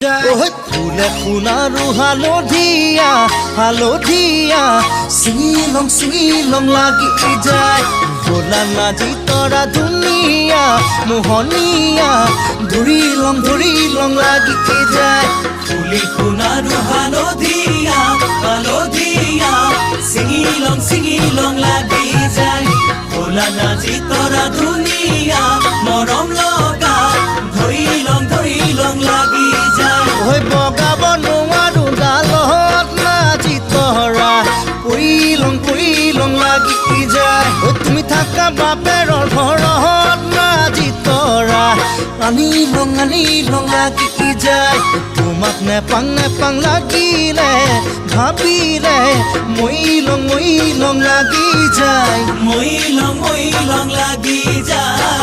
ফুলে সোণাৰু হালধীয়া হালধীয়া চিলং চিলং লাগি যায় ভোলা নাজি তৰা ধুনীয়া মোহনীয়া ধৰি লং লাগি যায় ফুলি সোণাৰু হালধীয়া হালধীয়া চিঙিলং লাগি যায় ভোলা নাজি তৰা ধুনীয়া মৰম লগা ধৰি লং লাগি যায় বগাব নোৱাৰো ডালত নাজি তৰা পৰিলং লাগি যায় তুমি থাকা বাপেৰৰ ঘৰত নাজি তৰা আনিলং লাগি যায় তোমাক নেপাং লাগিলে ভাবিলে মইলং লাগি যায় মইলং লাগি যায়